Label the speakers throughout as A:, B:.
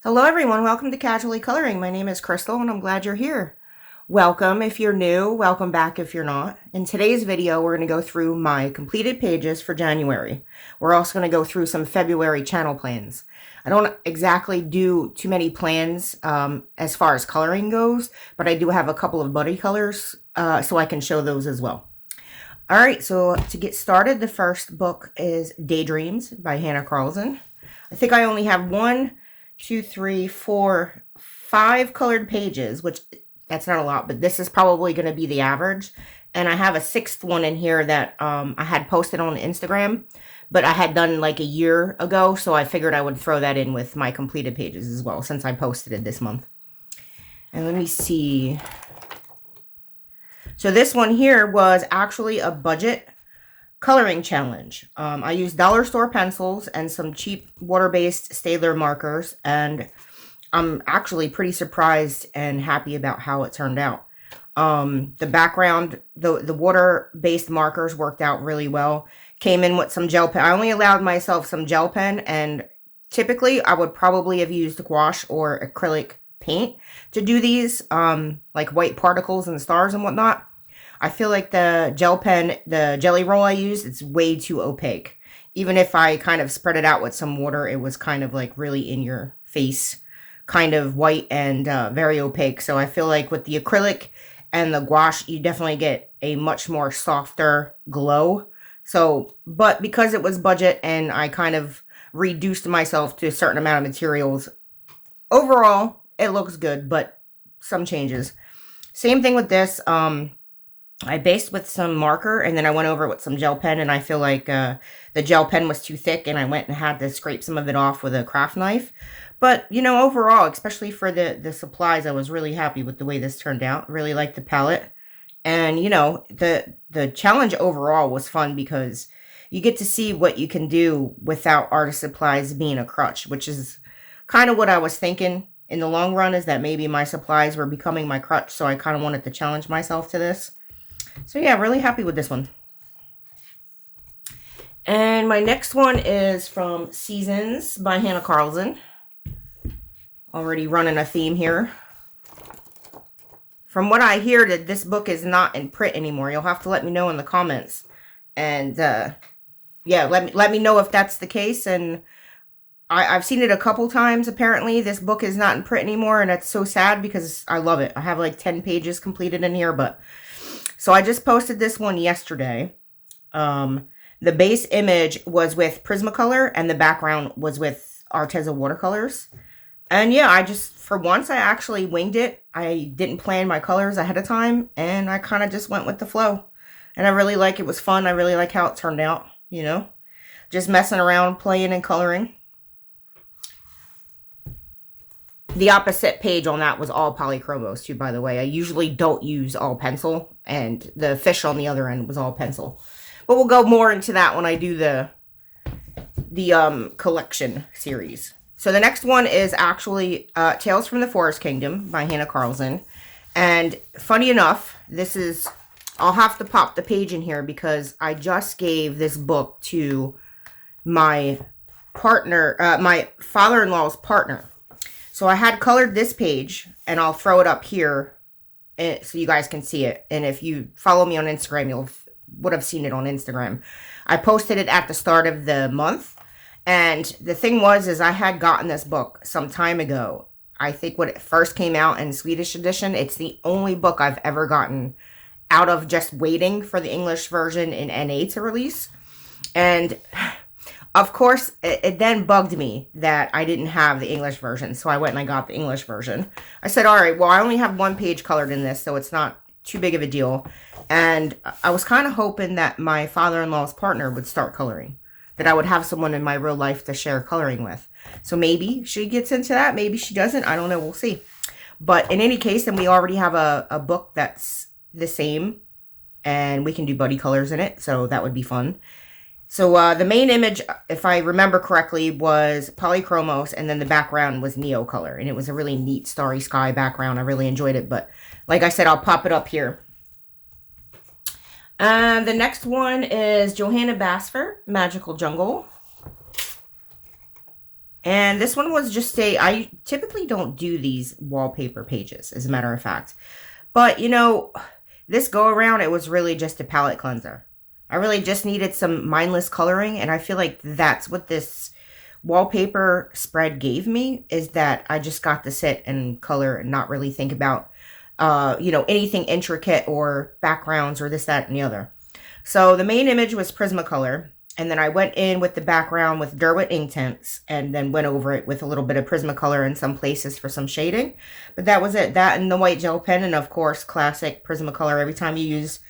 A: Hello everyone, welcome to Casually Coloring. My name is Crystal and I'm glad you're here. Welcome if you're new, welcome back if you're not. In today's video, we're going to go through my completed pages for January. We're also going to go through some February channel plans. I don't exactly do too many plans as far as coloring goes, but I do have a couple of buddy colors so I can show those as well. Alright, so to get started, the first book is Daydreams by Hanna Karlzon. I think I only have 5 colored pages, which that's not a lot, but this is probably going to be the average. And I have a 6th one in here that I had posted on Instagram, but I had done like a year ago, so I figured I would throw that in with my completed pages as well, since I posted it this month. And let me see. So this one here was actually a budget coloring challenge. I used dollar store pencils and some cheap water-based Staedtler markers, and I'm actually pretty surprised and happy about how it turned out. The background, the water-based markers worked out really well. Came in with some gel pen. I only allowed myself some gel pen, and typically I would probably have used gouache or acrylic paint to do these, like white particles and stars and whatnot. I feel like the gel pen, the jelly roll I used, it's way too opaque. Even if I kind of spread it out with some water, it was kind of like really in your face, kind of white and very opaque. So I feel like with the acrylic and the gouache, you definitely get a much more softer glow. So, but because it was budget and I kind of reduced myself to a certain amount of materials, overall, it looks good, but some changes. Same thing with this. I based with some marker and then I went over with some gel pen, and I feel like the gel pen was too thick and I went and had to scrape some of it off with a craft knife. But, you know, overall, especially for the supplies, I was really happy with the way this turned out. Really liked the palette. And, you know, the challenge overall was fun because you get to see what you can do without artist supplies being a crutch, which is kind of what I was thinking in the long run, is that maybe my supplies were becoming my crutch, so I kind of wanted to challenge myself to this. So yeah, really happy with this one. And my next one is from Seasons by Hanna Karlzon. Already running a theme here. From what I hear, that this book is not in print anymore. You'll have to let me know in the comments. And yeah, let me know if that's the case. And I've seen it a couple times. Apparently, this book is not in print anymore, and that's so sad because I love it. I have like 10 pages completed in here, but so I just posted this one yesterday. The base image was with Prismacolor and the background was with Arteza watercolors. And yeah, for once, I actually winged it. I didn't plan my colors ahead of time, and I kind of just went with the flow. And I really like it. Was fun. I really like how it turned out, you know. Just messing around, playing and coloring. The opposite page on that was all polychromos too, by the way. I usually don't use all pencil, and the fish on the other end was all pencil. But we'll go more into that when I do the collection series. So the next one is actually Tales from the Forest Kingdom by Hanna Karlzon. And funny enough, this is, I'll have to pop the page in here because I just gave this book to my partner, my father-in-law's partner. So I had colored this page, and I'll throw it up here so you guys can see it. And if you follow me on Instagram, you would have seen it on Instagram. I posted it at the start of the month. And the thing is I had gotten this book some time ago. I think when it first came out in Swedish edition, it's the only book I've ever gotten out of just waiting for the English version in NA to release. And of course, it then bugged me that I didn't have the English version, so I went and I got the English version. I said, all right, well, I only have 1 page colored in this, so it's not too big of a deal. And I was kind of hoping that my father-in-law's partner would start coloring, that I would have someone in my real life to share coloring with. So maybe she gets into that, maybe she doesn't, I don't know, we'll see. But in any case, then we already have a book that's the same, and we can do buddy colors in it, so that would be fun. So the main image, if I remember correctly, was polychromos, and then the background was Neocolor. And it was a really neat starry sky background. I really enjoyed it. But like I said, I'll pop it up here. The next one is Johanna Basford, Magical Jungle. And this one was just I typically don't do these wallpaper pages, as a matter of fact. But, this go around, it was really just a palette cleanser. I really just needed some mindless coloring, and I feel like that's what this wallpaper spread gave me, is that I just got to sit and color and not really think about, anything intricate or backgrounds or this, that, and the other. So the main image was Prismacolor, and then I went in with the background with Derwent Inktense, and then went over it with a little bit of Prismacolor in some places for some shading. But that was it. That and the white gel pen, and of course, classic Prismacolor. Every time you use,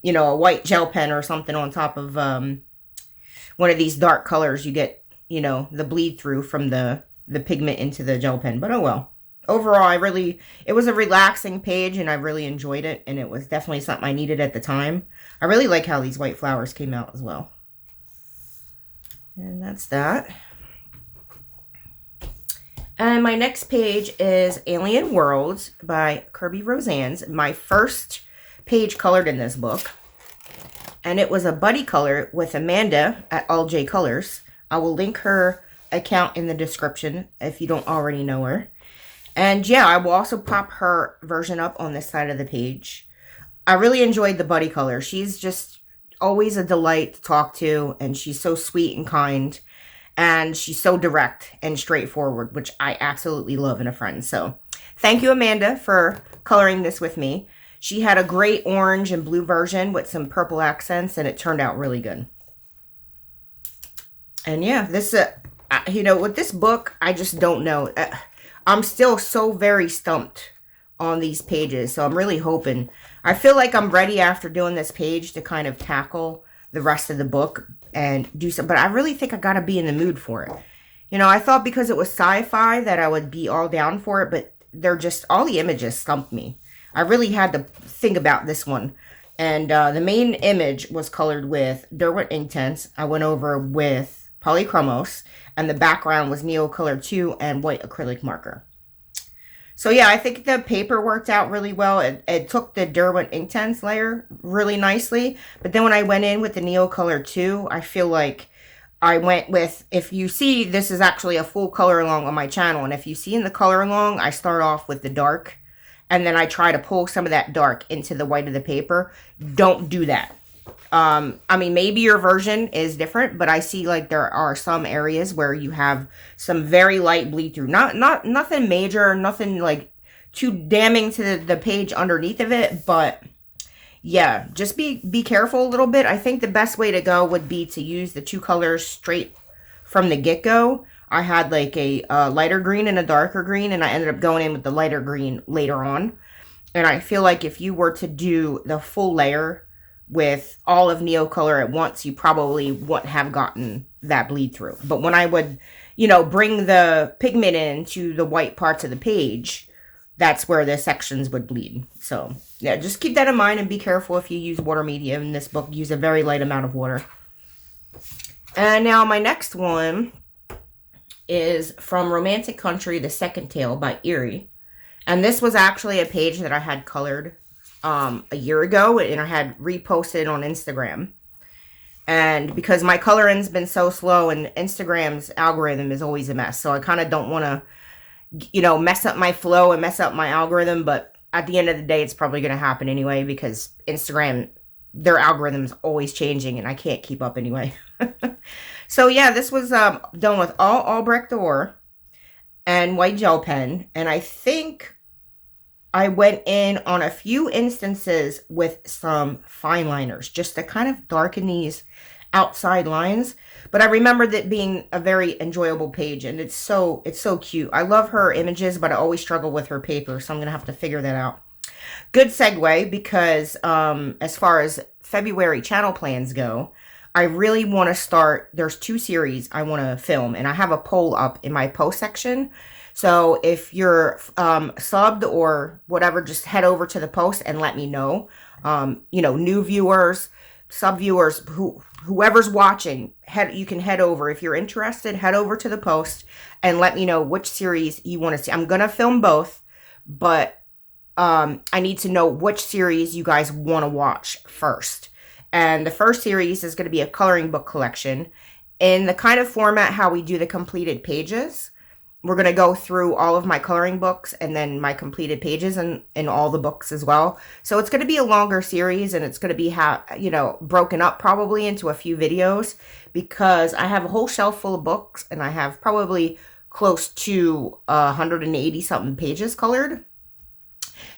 A: a white gel pen or something on top of one of these dark colors, you get, the bleed through from the pigment into the gel pen. But oh well. Overall, it was a relaxing page, and I really enjoyed it, and it was definitely something I needed at the time. I really like how these white flowers came out as well. And that's that. And my next page is Alien Worlds by Kerby Rosanes. My first page colored in this book. And it was a buddy color with Amanda at All J Colors. I will link her account in the description if you don't already know her. And yeah, I will also pop her version up on this side of the page. I really enjoyed the buddy color. She's just always a delight to talk to, and she's so sweet and kind, and she's so direct and straightforward, which I absolutely love in a friend. So thank you, Amanda, for coloring this with me. She had a great orange and blue version with some purple accents, and it turned out really good. And yeah, this, with this book, I just don't know. I'm still so very stumped on these pages, so I'm really hoping. I feel like I'm ready after doing this page to kind of tackle the rest of the book and do some, but I really think I gotta be in the mood for it. I thought because it was sci-fi that I would be all down for it, but all the images stumped me. I really had to think about this one. And the main image was colored with Derwent Inktense. I went over with Polychromos, and the background was Neocolor 2 and white acrylic marker. So yeah, I think the paper worked out really well. It took the Derwent Inktense layer really nicely. But then when I went in with the Neocolor 2, I feel like I went with, if you see, this is actually a full color along on my channel. And if you see in the color along, I start off with the dark. And then I try to pull some of that dark into the white of the paper. Don't do that. Maybe your version is different, but I see like there are some areas where you have some very light bleed through. Nothing major, nothing like too damning to the page underneath of it, but yeah, just be careful a little bit. I think the best way to go would be to use the two colors straight from the get-go. I had like a lighter green and a darker green, and I ended up going in with the lighter green later on. And I feel like if you were to do the full layer with all of Neocolor at once, you probably wouldn't have gotten that bleed through. But when I would, bring the pigment into the white parts of the page, that's where the sections would bleed. So yeah, just keep that in mind and be careful if you use water media. In this book, use a very light amount of water. And now my next one is from Romantic Country, The Second Tale by Eriy. And this was actually a page that I had colored a year ago, and I had reposted on Instagram. And because my coloring's been so slow, and Instagram's algorithm is always a mess, so I kind of don't want to, mess up my flow and mess up my algorithm. But at the end of the day, it's probably going to happen anyway, because Instagram, their algorithm's always changing, and I can't keep up anyway. So yeah, this was done with all Albrecht Or and white gel pen, and I think I went in on a few instances with some fine liners just to kind of darken these outside lines. But I remember that being a very enjoyable page, and it's so cute. I love her images, but I always struggle with her paper, so I'm going to have to figure that out. Good segue, because as far as February channel plans go, I really want to start, there's 2 series I want to film, and I have a poll up in my post section. So if you're subbed or whatever, just head over to the post and let me know. New viewers, sub viewers, whoever's watching, you can head over. If you're interested, head over to the post and let me know which series you want to see. I'm going to film both, but I need to know which series you guys want to watch first. And the first series is going to be a coloring book collection. In the kind of format how we do the completed pages, we're going to go through all of my coloring books and then my completed pages and in all the books as well. So it's going to be a longer series, and it's going to be broken up probably into a few videos, because I have a whole shelf full of books and I have probably close to 180 something pages colored.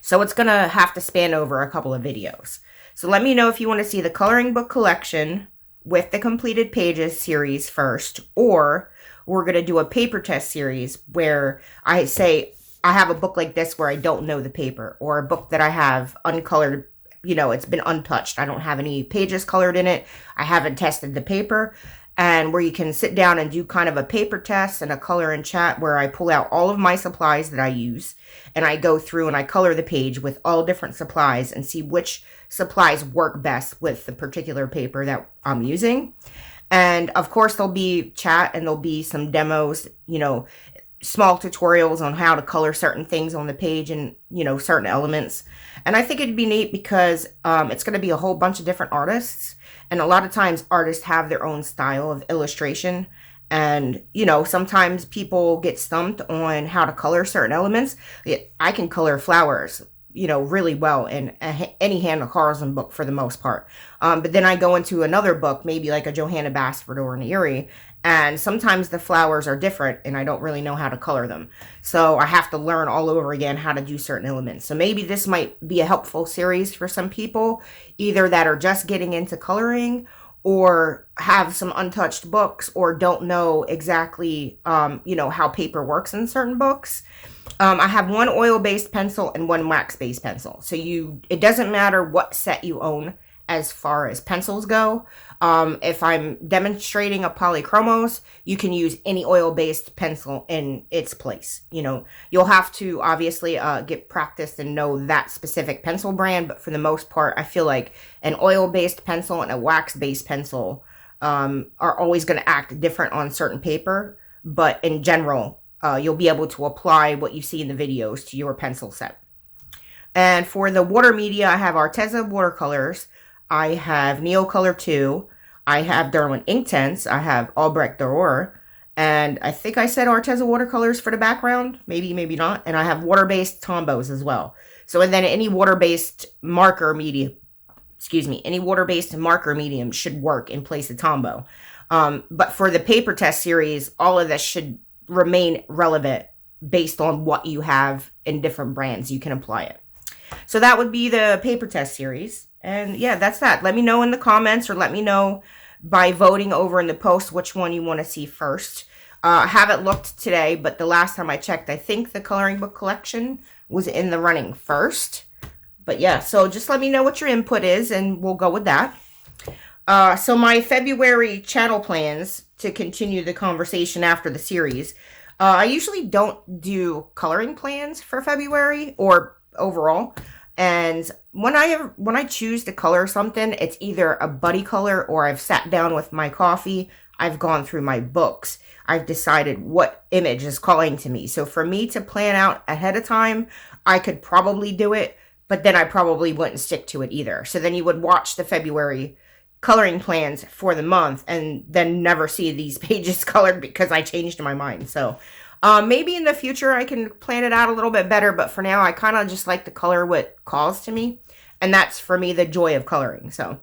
A: So it's going to have to span over a couple of videos. So let me know if you want to see the coloring book collection with the completed pages series first, or we're going to do a paper test series where I say I have a book like this where I don't know the paper, or a book that I have uncolored, it's been untouched. I don't have any pages colored in it. I haven't tested the paper, and where you can sit down and do kind of a paper test and a color and chat where I pull out all of my supplies that I use and I go through and I color the page with all different supplies and see which supplies work best with the particular paper that I'm using. And of course, there'll be chat and there'll be some demos, small tutorials on how to color certain things on the page and, certain elements. And I think it'd be neat because it's going to be a whole bunch of different artists. And a lot of times artists have their own style of illustration. And, sometimes people get stumped on how to color certain elements. I can color flowers, really well in any Hanna Karlzon book for the most part. But then I go into another book, maybe like a Johanna Basford or an Eriy, and sometimes the flowers are different and I don't really know how to color them. So I have to learn all over again how to do certain elements. So maybe this might be a helpful series for some people, either that are just getting into coloring or have some untouched books or don't know exactly, how paper works in certain books. I have one oil-based pencil and one wax-based pencil. So it doesn't matter what set you own as far as pencils go. If I'm demonstrating a polychromos, you can use any oil-based pencil in its place. You'll have to obviously get practiced and know that specific pencil brand, but for the most part, I feel like an oil-based pencil and a wax-based pencil are always going to act different on certain paper, but in general, you'll be able to apply what you see in the videos to your pencil set. And for the water media, I have Arteza watercolors. I have Neocolor 2. I have Derwent Inktense. I have Albrecht Dürer. And I think I said Arteza watercolors for the background. Maybe, maybe not. And I have water-based Tombos as well. So, and then any water-based marker medium, any water-based marker medium should work in place of Tombow. But for the paper test series, all of this should remain relevant based on what you have in different brands. You can apply it. So that would be the paper test series. And yeah, that's that. Let me know in the comments, or let me know by voting over in the post which one you want to see first. I haven't looked today, but the last time I checked, I think the coloring book collection was in the running first. But yeah, so just let me know what your input is and we'll go with that. So my February channel plans to continue the conversation after the series. I usually don't do coloring plans for February or overall. And when I choose to color something, it's either a buddy color or I've sat down with my coffee. I've gone through my books. I've decided what image is calling to me. So for me to plan out ahead of time, I could probably do it, but then I probably wouldn't stick to it either. So then you would watch the February coloring plans for the month and then never see these pages colored because I changed my mind. So maybe in the future I can plan it out a little bit better, but for now I kind of just like to color what calls to me, and that's for me the joy of coloring. So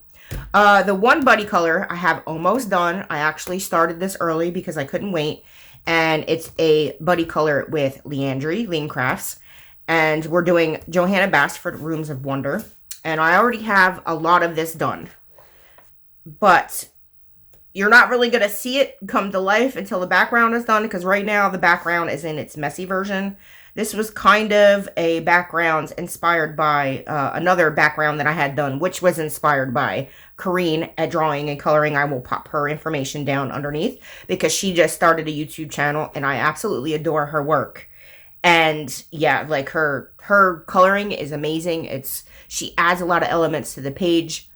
A: the one buddy color I have almost done. I actually started this early because I couldn't wait, and it's a buddy color with Leandri, Lean Crafts, and we're doing Johanna Basford Rooms of Wonder, and I already have a lot of this done, but you're not really going to see it come to life until the background is done, because right now the background is in its messy version. This was kind of a background inspired by another background that I had done, which was inspired by Corrine at Drawing and Coloring. I will pop her information down underneath because she just started a YouTube channel and I absolutely adore her work. And yeah, like her coloring is amazing. She adds a lot of elements to the page.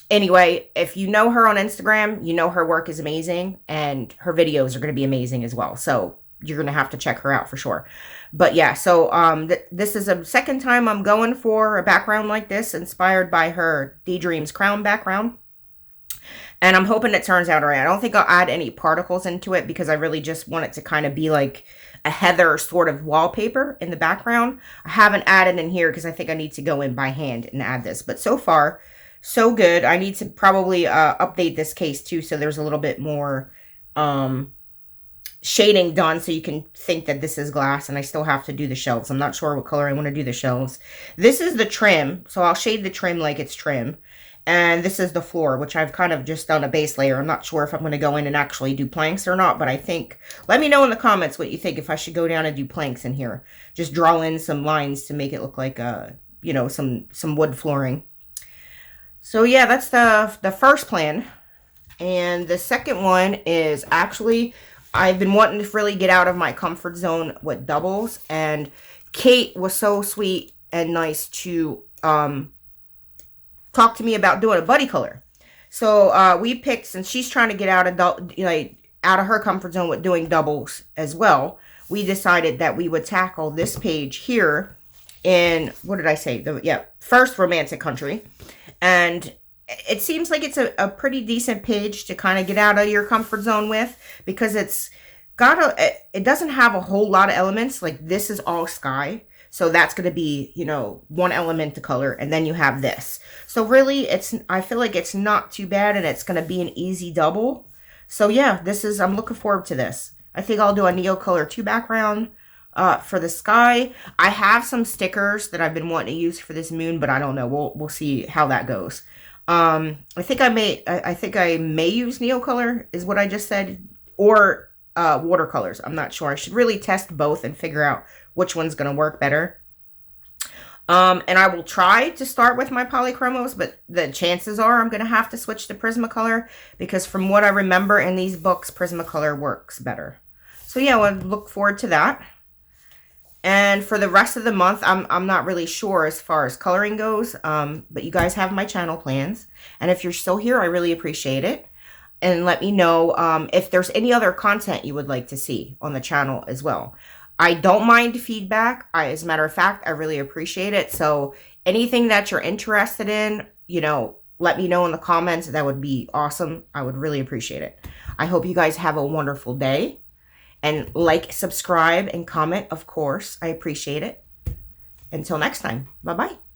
A: Anyway, if you know her on Instagram, you know her work is amazing and her videos are going to be amazing as well. So you're going to have to check her out for sure. But yeah, so this is a second time I'm going for a background like this, inspired by her Daydreams Crown background. And I'm hoping it turns out all right. I don't think I'll add any particles into it because I really just want it to kind of be like a heather sort of wallpaper in the background. I haven't added in here because I think I need to go in by hand and add this. But so far, so good. I need to probably update this case too so there's a little bit more shading done so you can think that this is glass, and I still have to do the shelves. I'm not sure what color I want to do the shelves. This is the trim, so I'll shade the trim like it's trim. And this is the floor, which I've kind of just done a base layer. I'm not sure if I'm going to go in and actually do planks or not, but I think, let me know in the comments what you think if I should go down and do planks in here. Just draw in some lines to make it look like, you know, some wood flooring. So yeah, that's the first plan. And the second one is actually, I've been wanting to really get out of my comfort zone with doubles. And Kate was so sweet and nice to talk to me about doing a buddy color. So we picked, since she's trying to get out of out of her comfort zone with doing doubles as well, we decided that we would tackle this page here in, what did I say? First Romantic Country. And it seems like it's a pretty decent page to kind of get out of your comfort zone with, because it doesn't have a whole lot of elements. Like this is all sky. So that's going to be, you know, one element to color. And then you have this. So really, I feel like it's not too bad, and it's going to be an easy double. So yeah, I'm looking forward to this. I think I'll do a Neo Color 2 background for the sky. I have some stickers that I've been wanting to use for this moon, but I don't know. We'll see how that goes. I think I may use Neo Color, is what I just said, or watercolors. I'm not sure. I should really test both and figure out which one's going to work better. And I will try to start with my polychromos, but the chances are I'm going to have to switch to Prismacolor, because from what I remember in these books, Prismacolor works better. So yeah, I'll look forward to that. And for the rest of the month, I'm not really sure as far as coloring goes, but you guys have my channel plans. And if you're still here, I really appreciate it. And let me know if there's any other content you would like to see on the channel as well. I don't mind feedback. As a matter of fact, I really appreciate it. So anything that you're interested in, you know, let me know in the comments. That would be awesome. I would really appreciate it. I hope you guys have a wonderful day. And like, subscribe, and comment, of course. I appreciate it. Until next time. Bye-bye.